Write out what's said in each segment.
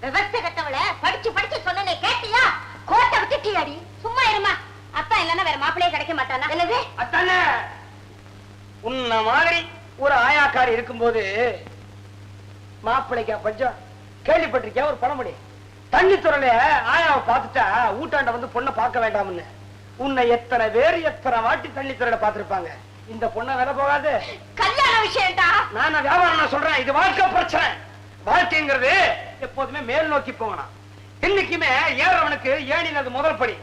விவசாய கட்டவளை படிச்சு படிச்சு சொன்னே கேட்டியா? கோட்டை விட்டுட்டியாடி? சும்மா இருமா. அத்தா இல்லன்னா வேற மாப்பிள்ளையே கிடைக்க மாட்டானா? என்னது அத்தானே? உன்ன மாதிரி ஒரு ஆயாக்காரி இருக்கும்போது மாப்பிள்ளைக்கா பஞ்சம்? கேள்விப்பட்டிருக்கியா ஒரு பழமொழி? தண்ணி துறையில ஆயாவை பார்த்துட்டா ஊட்டாண்ட வந்து பொண்ணை பார்க்க வேண்டாம்னு. உன்னை எத்தனை பேர் எத்தனை வாட்டி தண்ணி துறையில பார்த்திருப்பாங்க. இந்த பொண்ணை வேலை போகாது. கல்யாண விஷயம்டா. நான் வியாபாரம் சொல்றேன். இது வாழ்க்கை பிரச்சனை. வாழ்க்கைங்கிறது எப்போதுமே மேல் நோக்கி போகணும். இன்னைக்குமே ஏறவனுக்கு ஏணினது முதல் படி,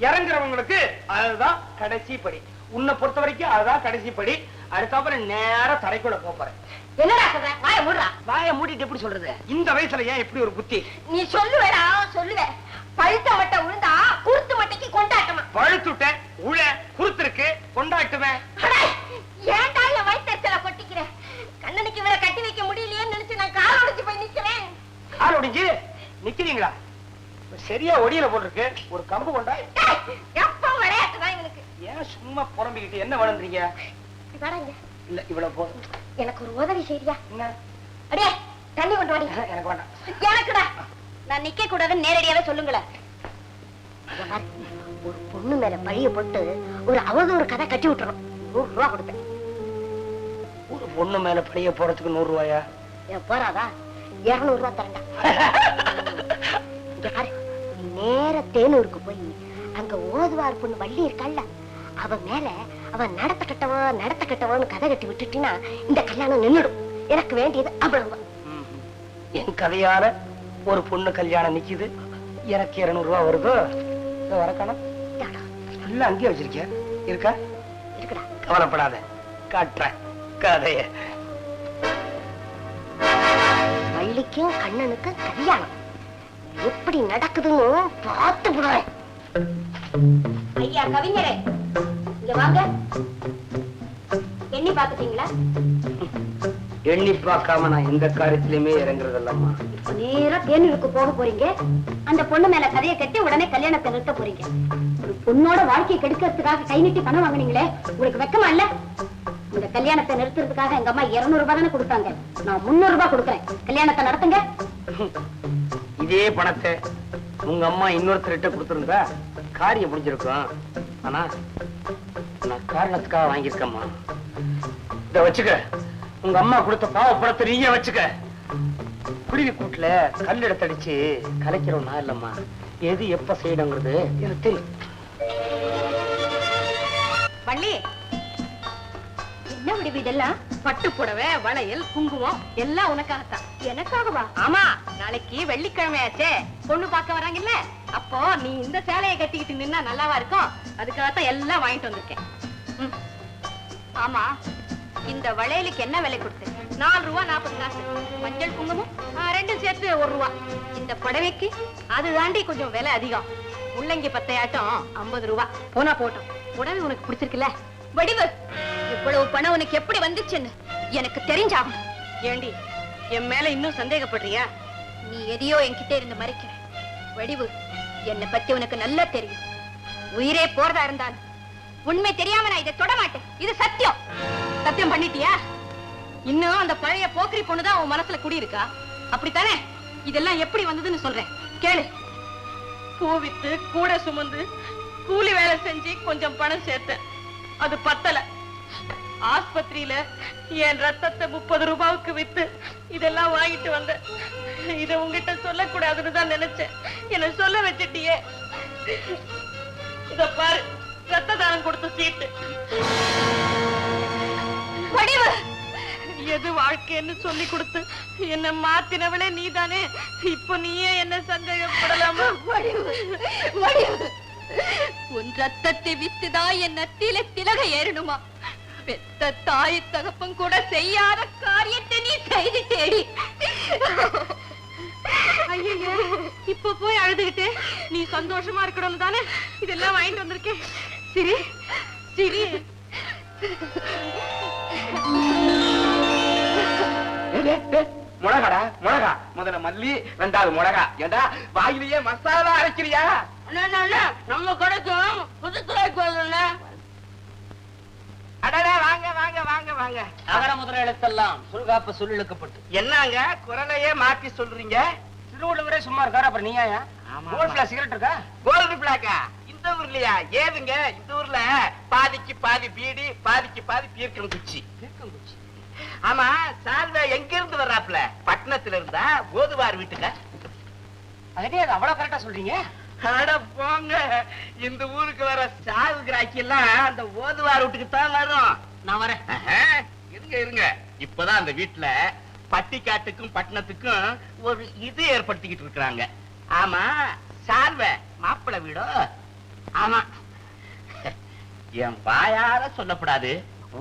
இறங்குறவங்களுக்கு அதுதான் கடைசி படி. உன்னை பொறுத்த வரைக்கும் அதுதான் கடைசி படி. அதுக்கப்புறம் நேரா தரைக்குள்ள போறேன். என்னடா சொல்ற? வாய மூடுறா. வாய மூடிட்டு எப்படி சொல்றது? இந்த வயசுல ஏன் எப்படி ஒரு புத்தி? நீ சொல்லுவேடா சொல்லுவே. பழுத்த மட்டை உழுந்தா குருத்து மட்டைக்கு கொண்டாட்டமா? பழுத்துட்டேன், உழ குருத்திருக்கு, கொண்டாட்டுவேன். ஏன்டா என் வயிற்றுல கொட்டிக்கிறேன்? கண்ணனுக்கு இவரை கட்டி வைக்க முடியலையேன்னு நினைச்சு நான் கால் ஒடிஞ்சு போய் நிக்கிறேன். கால் ஒடிஞ்சு நிக்கிறீங்களா? சரியா ஒடியில போட்டிருக்கு. ஒரு கம்பு கொண்டா. எப்ப விளையாட்டுதான் இவனுக்கு. ஏன் சும்மா புறம்பிக்கிட்டு என்ன வளர்ந்துறீங்க? இல்ல இவ்வளவு போதும். எனக்கு ஒரு உதவி செய்யா? என்ன? அடே தண்ணி கொண்டு வாடி. எனக்கு வேண்டாம். எனக்குடா. நான் நிக்க கூடாதுன்னு நேரடியாவே சொல்லுங்களேன். ஒரு பொண்ணு மேல பழிய போட்டு ஒரு அவதூறு கதை கட்டி விட்டுறோம். 100 ரூபா கொடுத்தேன். ஒரு பொண்ணு மேல பழிய போறதுக்கு 100 ரூபாயா? போறாதா? 200 ரூபா தரண்டா. நேர தேனூருக்கு போய் அங்க ஓதுவார் பொண்ணு வள்ளி இருக்காள்ல, அவ மேல அவன் நடத்த கட்டவான்னு கதை கட்டி விட்டுட்டினா இந்த கல்யாணம் நின்னுடும். எனக்கு வேண்டியது அவ்வளவுதான். என் கதையால ஒரு பொண்ணு கல்யாணம் நிக்குது. எனக்கு 200 ரூபா வருதோ? வரக்கணும் இல்ல அங்கேயே வச்சிருக்கிய இருக்கா? இருக்குடா. கவலைப்படாத, காட்டுறேன் கதைய. வள்ளிக்கும் கண்ணனுக்கும் கல்யாணம் எப்படி நடக்குதுன்னு பார்த்து விடுறேன். ஐயா கவிஞரே, இங்க வாங்க. எண்ணி பாத்துட்டீங்களா? எண்ணி பார்க்காம நான் எந்த காரியத்திலுமே இறங்குறதில்லம்மா. நேரா தேனூருக்கு போக போறீங்க. அந்த பொண்ணு மேல கதையை கட்டி உடனே கல்யாணத்தை நிறுத்த போறீங்க. ஒரு பொண்ணோட வாழ்க்கையை கெடுக்கிறதுக்காக கை நீட்டி பணம் வாங்கினீங்களே, உங்களுக்கு வெக்கமா இல்ல? இந்த கல்யாணத்தை நிறுத்துறதுக்காக எங்க அம்மா 200 ரூபாய் தானே கொடுத்தாங்க. நான் 300 ரூபாய் கொடுக்குறேன். கல்யாணத்தை நடத்துங்க. இதே பணத்தை உங்க அம்மா இன்னொருத்தர்கிட்ட கொடுத்திருந்தா காரியம் முடிஞ்சிருக்கும். ஆனா நான் காரணத்துக்காக வாங்கியிருக்கம்மா. இத வச்சுக்க. உங்க அம்மா கொடுத்த பாவ பணத்தை நீங்க வச்சுக்க. குருவி கூட்டுல கல் எடுத்தடிச்சு கலைக்கிறோம் நான் இல்லம்மா. எது எப்ப செய்யணுங்கிறது எனக்கு தெரியும். வள்ளி, என்ன விடுவி இதெல்லாம்? பட்டு புடவை, வளையல், குங்குமம் எல்லாம் உனக்காகத்தான். எனக்காகவா? ஆமா, நாளைக்கு வெள்ளிக்கிழமையாச்சே, பொண்ணு பார்க்க வராங்கல்ல, அப்போ நீ இந்த சேலையை கட்டிக்கிட்டு நின்னா நல்லாவா இருக்கும்? அதுக்காகத்தான் எல்லாம் வாங்கிட்டு வந்திருக்கேன். ஆமா, இந்த வளையலுக்கு என்ன விலை கொடுத்து? 4 ரூபா 40 காசு. மஞ்சள் குங்குமம் ரெண்டும் சேர்த்து 1 ரூபா. இந்த புடவைக்கு அது தாண்டி கொஞ்சம் விலை அதிகம். முள்ளங்கி பத்தையாட்டம் 50 ரூபா. போனா போட்டோம். புடவை உனக்கு பிடிச்சிருக்குல்ல? வடிவு, இவ்வளவு பணம் உனக்கு எப்படி வந்துச்சுன்னு எனக்கு தெரிஞ்சாகும். ஏண்டி, என் மேல இன்னும் சந்தேகப்படுறியா? நீ எதையோ என்கிட்ட இருந்து மறைக்கிற. வடிவு, என்னை பத்தி உனக்கு நல்லா தெரியும். உயிரே போறதா இருந்தாலும் உண்மை தெரியாம நான் இதை தொட மாட்டேன். இது சத்தியம். சத்தியம் பண்ணிட்டியா? இன்னும் அந்த பழைய போக்கிரி பொண்ணுதான் உன் மனசுல குடியிருக்கா? அப்படித்தானே? இதெல்லாம் எப்படி வந்ததுன்னு சொல்றேன் கேளு. பூவித்து கூட சுமந்து கூலி வேலை செஞ்சு கொஞ்சம் பணம் சேர்த்தேன். அது பத்தல. ஆஸ்பத்திரியில என் ரத்தத்தை 30 ரூபாய்க்கு வித்து இதெல்லாம் வாங்கிட்டு வந்த. இத உங்ககிட்ட சொல்லக்கூடாதுன்னு தான் நினைச்சேன். என்ன சொல்ல வச்சுட்டியே. இத பாரு, ரத்த தானம் கொடுத்த சீட்டு. எது வாழ்க்கைன்னு சொல்லி கொடுத்து என்ன மாத்தினவளே நீதானே. இப்ப நீயே என்ன சந்தேகப்படலாமா? உன் ரத்தத்தை வித்துதான் என் நத்தில திலக ஏறணுமா? பெத்த தாய் தகப்பன் கூட செய்யாத காரியத்தை நீ செய்து தேடி. ஐயோ, இப்ப போய் அழுதுகிட்டு நீ சந்தோஷமா இருக்கணும் தானே இதெல்லாம் வாங்கிட்டு வந்திருக்கேன். சரி சரி. மிளகாடா, மிளகா. முதல்ல மல்லி, 2வது மிளகா. ஏண்டா வாயிலேயே மசாலா அரைக்கிறியா? நம்ம கடைக்கும் புதுத்துறைக்கு அடடா, வாங்க வாங்க வாங்க வாங்க. அகர முதல எழுத்தெல்லாம் சுல்காப்பு சொல்லிழுக்கப்பட்டு. என்னங்க குரலையே மாத்தி சொல்றீங்க? வீட்டுல உள்ளவரே சும்மா இருக்காரு, அப்புறம் நீ ஏன் கோல்ட் பிளாக் சிகரெட் இருக்கா? கோல்டு பிளாக்கா? இந்த ஊர்லயா? ஏதுங்க இந்த ஊர்ல பாதிக்கு பாதி பீடி பாதிக்கு பாதி பீர்க்கம் குச்சி. ஆமா, சால்வை எங்க இருந்து வர்றாப்ல? பட்டணத்துல இருந்தா ஓதுவார் வீட்டுல? அதே அது அவ்வளவு கரெக்டா சொல்றீங்க? அட போங்க, இந்த ஊருக்கு வர சாவு கிராக்கி எல்லாம் அந்த ஓதுவார் வீட்டுக்கு தான் வரும். நான் வரேன். இருங்க இருங்க, இப்பதான் அந்த வீட்டுல பட்டிக்காட்டுக்கும் பட்டணத்துக்கும் ஒரு இது ஏற்படுத்திக்கிட்டு இருக்காங்க. ஆமா, சால்வை மாப்பிள்ளை வீடோ? ஆமா, என் வாயால சொல்லப்படாது,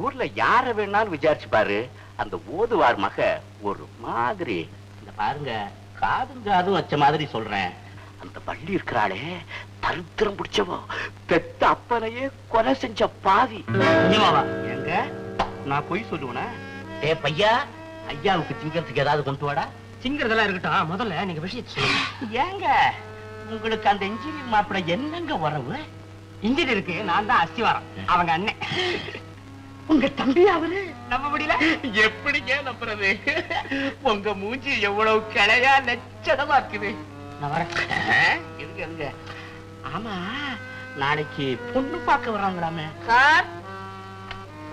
ஊர்ல யார வேணாலும் விசாரிச்சு பாரு, அந்த ஓதுவார் மக ஒரு மாதிரி. இந்த பாருங்க, காதும் காதும் வச்ச மாதிரி சொல்றேன். அந்த பள்ளி இருக்கிறாளே, தரித்திரம் பிடிச்சவோ, பெத்த அப்பனையே கொலை செஞ்ச பாவி. எங்க நான் பொய் சொல்லுவேனா? ஏ பையா, ஐயாவுக்கு திங்கிறதுக்கு ஏதாவது கொண்டு வாடா. சிங்கிறதெல்லாம் இருக்கட்டும், முதல்ல நீங்க விஷயத்தை சொல்லுங்க. ஏங்க உங்களுக்கு அந்த இன்ஜினியர் மாப்பிள்ளை என்னங்க உறவு? இன்ஜினியருக்கு நான் தான் அஸ்திவாரம், அவங்க அண்ணன். உங்க தம்பி அவரு? நம்ப முடியல? எப்படிங்க நம்புறது? உங்க மூஞ்சி எவ்வளவு கிளையா லட்சணமா இருக்குது. நான் வரேன். இருங்க இருங்க. ஆமா, நாளைக்கு பொண்ணு பார்க்க வர்றாங்களாமே. சார்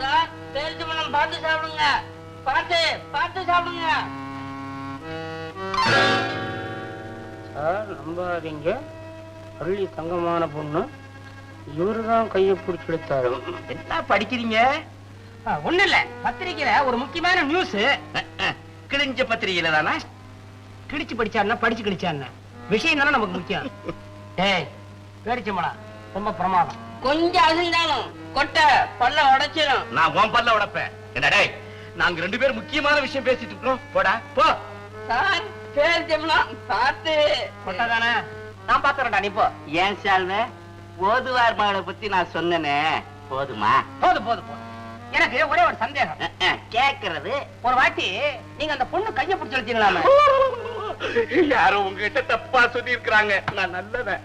சார், தெரிஞ்சு மனம் பார்த்து சாப்பிடுங்க. பார்த்து பார்த்து சாப்பிடுங்க. சார் நம்பாதீங்க, பள்ளி தங்கமான பொண்ணு, இவருதான் கையை பிடிச்சி எடுத்தாரு. என்ன படிக்கிறீங்க? ஒண்ணு இல்ல, பத்திரிக்கையில ஒரு முக்கியமான நியூஸ். கிழிஞ்ச பத்திரிகையில தானே? கிழிச்சு படிச்சாருன்னா படிச்சு கிழிச்சாருன்னா விஷயம் தானே நமக்கு முக்கியம். ஏய் பேரிச்சம்பளா, ரொம்ப பிரமாதம். கொஞ்சம் அசைந்தாலும் கொட்டை பல்ல உடைச்சிடும். நான் உன் பல்ல உடைப்பேன். என்னடே, நாங்க ரெண்டு பேரும் முக்கியமான விஷயம் பேசிட்டு இருக்கோம். போடா போ. சார் பேரிச்சம்பளம் பார்த்து. கொட்டாதானே? நான் பாத்துறேன்டா, நீ போ. ஏன் சால்வ, ஓதுவார் மகளை பத்தி நான் சொன்னனே, போதுமா? போதும் போதும் போதும். எனக்கு ஒரே ஒரு சந்தேகம். கேக்குறது, ஒரு வாட்டி நீங்க அந்த பொண்ணு கைய பிடிச்சு வச்சீங்களாமே, யாரோ உங்ககிட்ட தப்பா சொல்லி இருக்கிறாங்க. நான் நல்லவன்.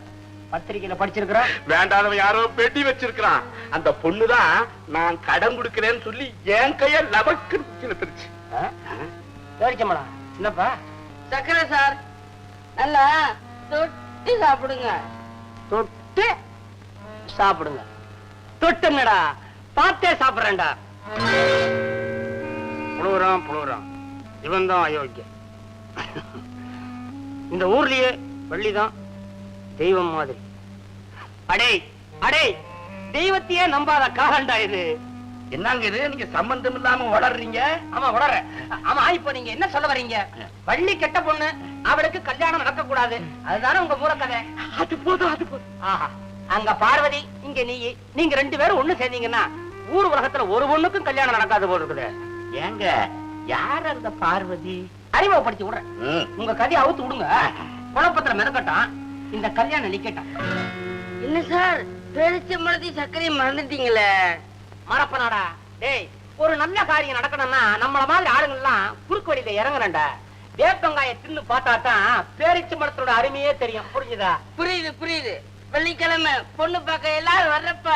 பத்திரிக்கையில படிச்சிருக்கிறேன். வேண்டாதவன் யாரோ பெட்டி வச்சிருக்கிறான். அந்த பொண்ணுதான் நான் கடன் கொடுக்கிறேன்னு சொல்லி என் கைய லபக்கு இழுத்துருச்சு. பேரிச்சம்பளா என்னப்பா? சக்கரை சார், நல்லா தொட்டி சாப்பிடுங்க. தொட்டு சாப்பிடுங்க. தொட்டுங்கடா, பார்த்தே சாப்பிடுறேன்டா. புழுறான் புழுறான், இவன் தான் அயோக்கியம். இந்த ஊர்லயே வள்ளிதான் தெய்வம் மாதிரி. அடே அடே, தெய்வத்தையே நம்பாத காலண்டா இது. என்னங்க இது, நீங்க சம்பந்தம் இல்லாம வளர்றீங்க? ஆமா வளர. ஆமா, இப்ப நீங்க என்ன சொல்ல வர்றீங்க? வள்ளி கெட்ட பொண்ணு, அவளுக்கு கல்யாணம் நடக்க கூடாது, அதுதானே உங்க மூலக்கதை? அது போதும் அது போதும். ஆஹா, அங்க பார்வதி, இங்க நீ, நீங்க ரெண்டு பேரும் ஒண்ணு சேர்ந்தீங்கன்னா ஊர் உலகத்துல ஒரு பொண்ணுக்கும் கல்யாணம் நடக்காது போல இருக்குது. ஏங்க, யார் அந்த பார்வதி? அறிமுகப்படுத்தி விடுறேன். உங்க கதையை அவுத்து விடுங்க. குழப்பத்துல மெனக்கட்டான், இந்த கல்யாணம் நிக்கட்டும். என்ன சார், பேரிச்சம்பளத்தையும் சர்க்கரையும் மறந்துட்டீங்களே? மறப்பனாடா டேய், ஒரு நல்ல காரியம் நடக்கணும்னா நம்மள மாதிரி ஆளுங்க எல்லாம் குறுக்கு வழியில இறங்குறேன்டா. வேப்பங்காய தின்னு பார்த்தா தான் பேரிச்சம்பளத்தோட அருமையே தெரியும். புரிஞ்சுதா? புரியுது புரியுது. வெள்ளிக்கிழமை பொண்ணு பார்க்க எல்லாரும் வர்றப்ப.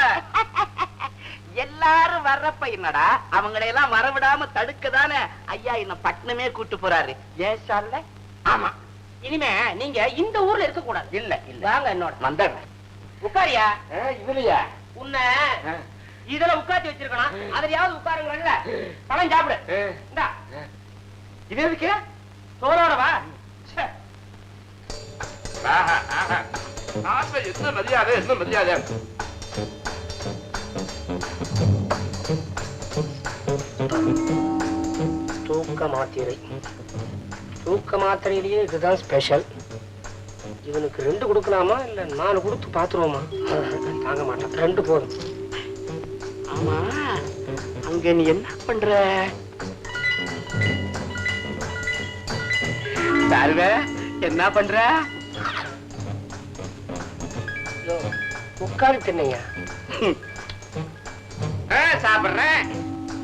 எல்லாரும் வர்றப்ப என்னடா, அவங்களை எல்லாம் வரவிடாம தடுக்கதானே ஐயா என்ன பட்டணமே கூட்டு போறாரு. ஏன் சார்ல? ஆமா, இனிமே நீங்க இந்த ஊர்ல இருக்க கூடாது. இல்ல இல்ல, வாங்க என்னோட. வந்துடுறேன். உட்காரியா? இதுலயா? உன்னை இதுல உட்காந்து வச்சிருக்கணும், அதுலயாவது உட்காருங்கல்ல. பழம் சாப்பிடு. இந்தா, இது எதுக்கு? சோறோட வா. என்ன மரியாதை, என்ன மரியாதை? தூக்க மாத்திரை. தூக்க மாத்திரையிலேயே இதுதான் ஸ்பெஷல். இவனுக்கு 2 கொடுக்கலாமா இல்ல 4 கொடுத்து பாத்துருவோமா? தாங்க மாட்டான், 2 போதும். ஆமா, அங்க நீ என்ன பண்ற? சார்வ, என்ன பண்ற? உட்காரு தின்னையா. சாப்பிடுறேன்.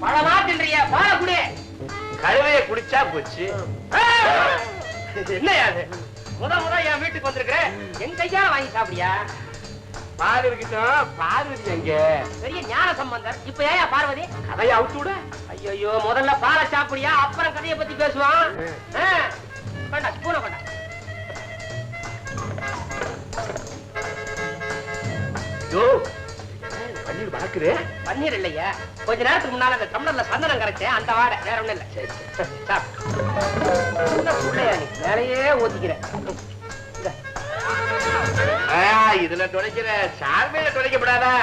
பழமா தின்றியா? பால குடி. கழுவைய குடிச்சா போச்சு. என்னையா அது? முத என் வீட்டுக்கு வந்திருக்கிறேன், என் கையால வாங்கி சாப்பிடியா? பாரு இருக்கட்டும், பார்வதி எங்க? பெரிய ஞான சம்பந்தர். இப்ப ஏயா பார்வதி? கதையை அவுத்து விட. ஐயோ, முதல்ல பாலை சாப்பிடியா, அப்புறம் கதையை பத்தி பேசுவான். வேண்டாம், ஸ்பூனை வேண்டாம். மணக்குது. பன்னீர் இல்லையா? கொஞ்ச நேரத்துக்கு முன்னால அந்த டம்ளர்ல சந்தனம் கரைச்சேன், அந்த வாடை, வேற ஒண்ணும் இல்ல. சரி என்ன புள்ளையா நீ வேலையே ஓத்திக்கிற. இதுல துடைக்கிற சார்மையில துடைக்கப்படாதா?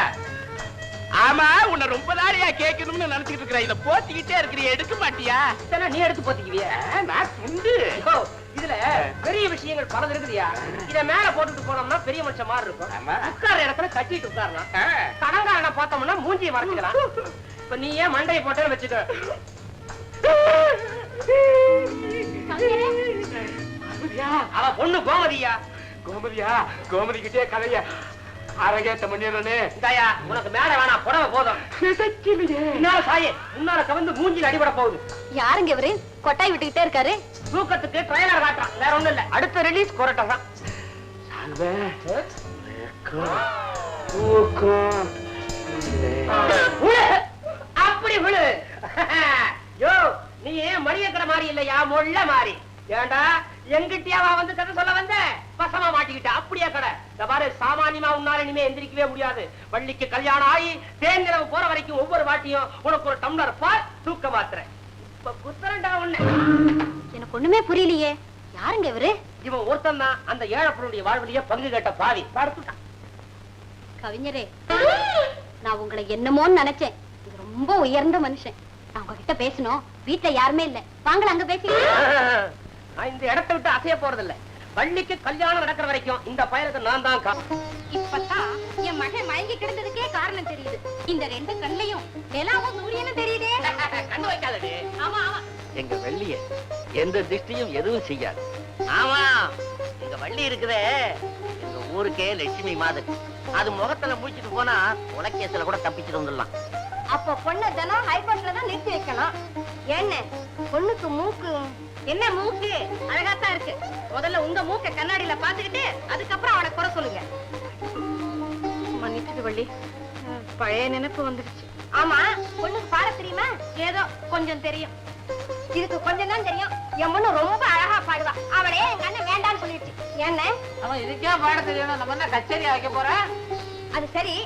ஆமா, உன்னை ரொம்ப நாளையா கேட்கணும்னு நினைச்சிட்டு இருக்கிற. இத போத்திக்கிட்டே இருக்கிறீ, எடுக்க மாட்டியா? இதெல்லாம் நீ எடுத்து போத்திக்குவிய? நான் துண்டு. இதுல பெரிய விஷயங்கள் பலது இருக்குதியா. இத மேல போட்டுட்டு போனோம்னா பெரிய மனுஷன் மாதிரி இருக்கும். ஆமா. உட்கார இடத்துல கட்டிட்டு உட்காரலாம். கடங்காரனை பார்த்தோம்னா மூஞ்சியை மறைச்சிக்கலாம். இப்ப நீ ஏன் மண்டையை போட்டேன்னு வச்சுக்க. அவ பொண்ணு கோமதியா. கோமதியா? கோமதி கிட்டே கதைய அரகேத்த மணியனே. இந்தாயா, உனக்கு மேல வேணாம், புடவை போதும். முன்னால சாயே, முன்னால கவர்ந்து மூஞ்சில அடிபட போகுது. யாருங்க இவரு கொட்டாய் விட்டுக்கிட்டே இருக்காரு? தூக்கத்துக்கு ட்ரைலர் காட்டுறான், வேற ஒண்ணும் இல்ல. அடுத்த ரிலீஸ் கொரட்டை தான். சால்வே தூக்கம் விழு, அப்படி விழு. யோ, நீ ஏன் மணியக்கடை மாதிரி இல்லையா, மொள்ள மாதிரி. ஏண்டா எங்கிட்டியாவா வந்து கதை சொல்ல வந்த? பசமா மாட்டிக்கிட்ட. அப்படியே கடை. இந்த பாரு, சாமானியமா உன்னால இனிமே எந்திரிக்கவே முடியாது. வள்ளிக்கு கல்யாணம் ஆகி தேங்கிறவு போற வரைக்கும் ஒவ்வொரு வாட்டியும் உனக்கு ஒரு டம்ளர் பால் தூக்க மாத்திர. இப்ப குத்தரண்டா ஒண்ணு. எனக்கு ஒண்ணுமே புரியலையே. யாருங்க இவரு? இவன் ஒருத்தன் தான் அந்த ஏழப்பனுடைய வாழ்விலேயே பங்கு கேட்ட பாவி. படுத்துட்டான். கவிஞரே, நான் உங்களை என்னமோன்னு நினைச்சேன். இது ரொம்ப உயர்ந்த மனுஷன். நான் உங்ககிட்ட பேசணும். வீட்டுல யாருமே இல்ல. வாங்கல அங்க பேசிக்கலாம். நான் இந்த இடத்தை விட்டு அசைய போறதில்ல. வள்ளிக்கு கல்யாணம் நடக்கிற வரைக்கும் இந்த பயலுக்கு நான் தான். இப்பதான் என் மகன் மயங்கி கிடந்ததுக்கே காரணம் தெரியுது. இந்த ரெண்டு கண்ணையும் நிலாவும் சூரியனும் தெரியுதே. கண்ணு வைக்காதடி. ஆமா ஆமா. எங்க வெள்ளிய எந்த திருஷ்டியும் எதுவும் செய்யாது. ஆமா, எங்க வள்ளி இருக்குதே, எங்க ஊருக்கே லட்சுமி மாதிரி. அது முகத்துல முடிச்சிட்டு போனா உலகேசல கூட தப்பிச்சுட்டு வந்துடலாம். அப்ப பொண்ணு தினம் ஹைபோட்ல தான் நிறுத்தி வைக்கணும். என்ன பொண்ணுக்கு மூக்கு என்ன மூக்கு அழகாத்தான் இருக்கு. முதல்ல உங்க மூக்க கண்ணாடியில பாத்துக்கிட்டு அதுக்கப்புறம் அவனை குறை சொல்லுங்க. மன்னிச்சுது வள்ளி, பழைய நினைப்பு வந்துடுச்சு. ஆமா, பொண்ணுக்கு பாட தெரியுமா? ஏதோ கொஞ்சம் தெரியும். இதுக்கு கொஞ்சம் தான் தெரியும். என் பொண்ணு ரொம்ப அழகா பாடுவா. அவளே எங்க அண்ணன் வேண்டான்னு சொல்லிடுச்சு. என்ன அவன் இதுக்கே பாட தெரியணும், நம்ம என்ன கச்சேரியா வைக்க போறேன்? அது சரி,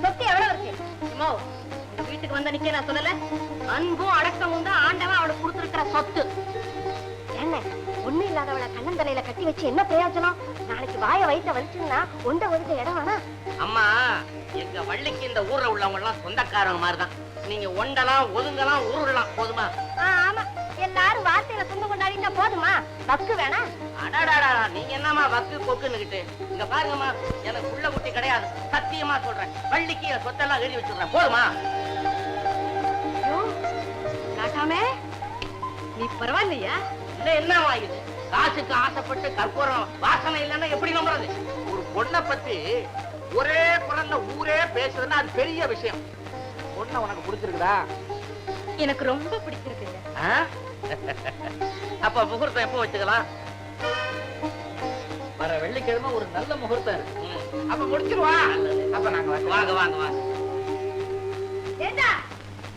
சொத்து எவ்வளவு இருக்கு? அம்மா, இந்த வீட்டுக்கு வந்த நிக்க நான் சொல்லல, அன்பும் அடக்கமும் தான் ஆண்டவன் அவளுக்கு கொடுத்திருக்கிற சொத்து. என்ன ஒண்ணு இல்லாதவளை கண்ணந்தலையில கட்டி வச்சு என்ன பிரயோஜனம்? நாளைக்கு வாய வயிற்ற வலிச்சுன்னா ஒண்ட ஒதுக்க இடம் வேணா. அம்மா, எங்க வள்ளிக்கு இந்த ஊர்ல உள்ளவங்க எல்லாம் சொந்தக்காரங்க மாதிரிதான். நீங்க ஒண்டலாம் ஒதுங்கலாம் ஊருலாம், போதுமா? ஆமா, எல்லாரும் வார்த்தையில சொந்தம் கொண்டாடினா போதுமா? வக்கு வேணா? அடாடாடா, நீங்க என்னமா வக்கு கொக்குன்னுகிட்டு. இங்க பாருங்கம்மா, எனக்கு உள்ள குட்டி கிடையாது, சத்தியமா சொல்றேன். வள்ளிக்கு என் சொத்தெல்லாம் எழுதி வச்சிடுறேன், போதுமா? காட்டாமே நீ பரவாயில்லையா? இல்ல என்னமா இது? காசுக்கு ஆசைப்பட்டு கற்பூரம் வாசனை இல்லைன்னா எப்படி நம்புறது? ஒரு பொண்ணை பத்தி ஒரே பிறந்த ஊரே பேசுறதுன்னா அது பெரிய விஷயம். பொண்ணை உனக்கு பிடிச்சிருக்குதா? எனக்கு ரொம்ப பிடிச்சிருக்குங்க. அப்ப முகூர்த்தம் எப்போ வச்சுக்கலாம்? வர வெள்ளிக்கிழமை ஒரு நல்ல முகூர்த்தம் இருக்கு. அப்ப முடிச்சிருவா. அப்ப நாங்க வாங்க வாங்க வாங்க. ஏண்டா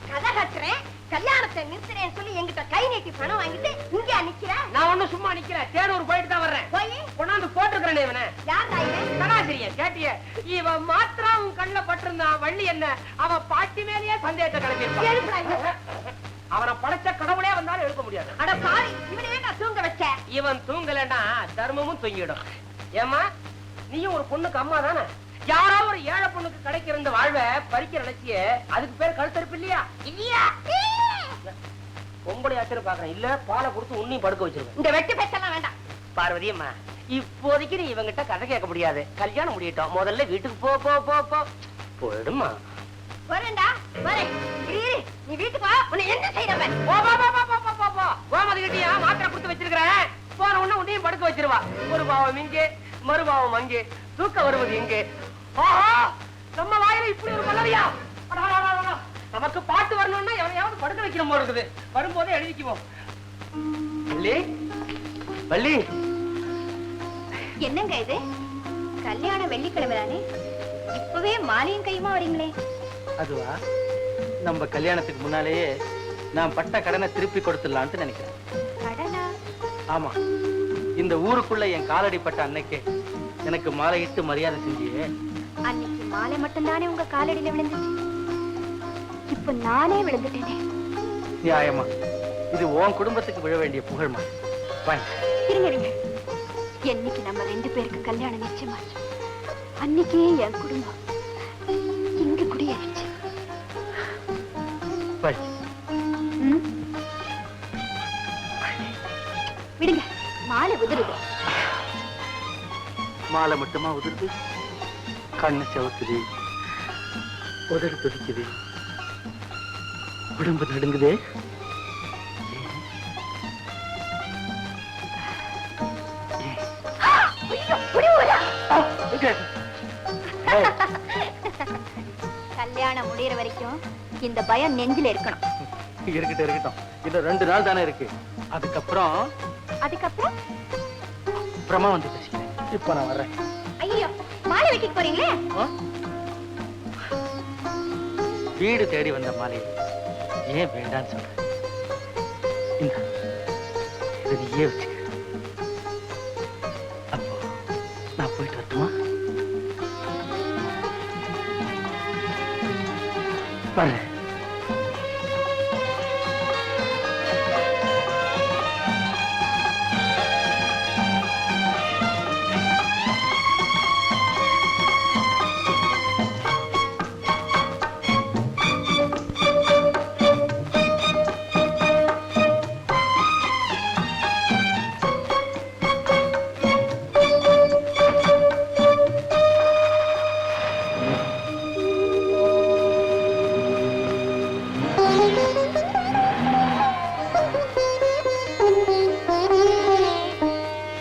கதை கத்துறேன், கல்யாணத்தை நிறுத்துறேன்னு சொல்லி என்கிட்ட கை நீட்டி பணம் வாங்கிட்டு இங்கே நிக்கிற? நான் ஒண்ணும் சும்மா நிக்கிறேன். தேனூர் போயிட்டு தான் வர்றேன். போய் கொண்டாந்து போட்டுக்கிறேன். இவனை யார் தாயே? கடாசிரியன் கேட்டிய. இவன் மாத்திரம் உன் கண்ணுல பட்டிருந்தான். வள்ளி என்ன அவன் பாட்டி மேலேயே சந்தேகத்தை கிளம்பியிருப்பான். அவனை படைச்ச கடவுளே வந்தாலும் எழுக்க முடியாது. அட பாவி, இவனே நான் தூங்க வச்ச. இவன் தூங்கலன்னா தர்மமும் தூங்கிடும். ஏமா, நீயும் ஒரு பொண்ணுக்கு அம்மா தானே? யாரோ ஒரு ஏழை பொண்ணுக்கு கிடைக்கிற இந்த வாழ்வை பறிக்க நினைச்சிய, அதுக்கு பேர் கழுத்தறுப்பு இல்லையா? இல்லையா? பொம்பளை ஆச்சரிய பாக்குறேன். இல்ல பாலை கொடுத்து உன்னையும் படுக்க வச்சிருக்கேன். இந்த வெட்டு பேச்செல்லாம் வேண்டாம். பார்வதி அம்மா, இப்போதைக்கு நீ இவங்கிட்ட கதை கேட்க முடியாது. கல்யாணம் முடியட்டும். முதல்ல வீட்டுக்கு போ போ போ போ. போயிடுமா? வரேன்டா, வரேன். இரு, நீ வீட்டுக்கு வா. உன்னை என்ன செய்யறவன்? போ போ போ போ போ போ போ. கோமதி கிட்டியா மாத்திரை கொடுத்து வச்சிருக்கிறேன். போன உடனே உன்னையும் படுக்க வச்சிருவா. ஒரு பாவம் இங்கே, மறுபாவம் அங்கே. தூக்க வருவது இங்கே. ஆஹா, நம்ம வாயில இப்படி ஒரு பல்லவியா? நமக்கு பாட்டு வரணும்னா எவனையாவது படுக்க வைக்கிற போல இருக்குது. வரும்போதே எழுதிக்குவோம். வள்ளி, வள்ளி, என்னங்க இது? கல்யாணம் வெள்ளிக்கிழமை தானே? இப்பவே மாலையும் கையுமா வரீங்களே? அதுவா, நம்ம கல்யாணத்துக்கு முன்னாலேயே நான் பட்ட கடனை திருப்பி கொடுத்துடலான்ட்டு நினைக்கிறேன். கடனா? ஆமா, இந்த ஊருக்குள்ள என் காலடி பட்ட அன்னைக்கே எனக்கு மாலையிட்டு மரியாதை செஞ்சியே. அன்னைக்கு மாலை மட்டும் தானே உங்க காலடியில விழுந்துச்சு? இப்ப நானே விழுந்துட்டேனே. நியாயமா இது உன் குடும்பத்துக்கு விழ வேண்டிய புகழ்மா. இருங்க இருங்க. என்னைக்கு நம்ம 2 பேருக்கு கல்யாணம் நிச்சயமாச்சு அன்னைக்கே என் குடும்பம் இங்க குடியேறிச்சு. ம்? விடுங்க, மாலை உதிருது. மாலை மட்டுமா உதிருது? கண்ணு செவக்குது, உதடு துடிக்குது, உடம்பு நடுங்குதே. கல்யாணம் முடியற வரைக்கும் இந்த பயம் நெஞ்சில இருக்கணும். இருக்கட்டும் இருக்கட்டும், இன்னும் 2 நாள் தானே இருக்கு. அதுக்கப்புறம் அப்புறமா வந்து பேசிக்கிறேன். இப்ப நான் வர்றேன். ஐயோ, மாலை வெட்டிட்டு போறீங்களே? வீடு தேடி வந்த மாலையை ஏன் வேண்டான்னு சொல்ற? இதை நீயே வச்சுக்க. அப்போ நான் போயிட்டு வரட்டுமா? வரேன்.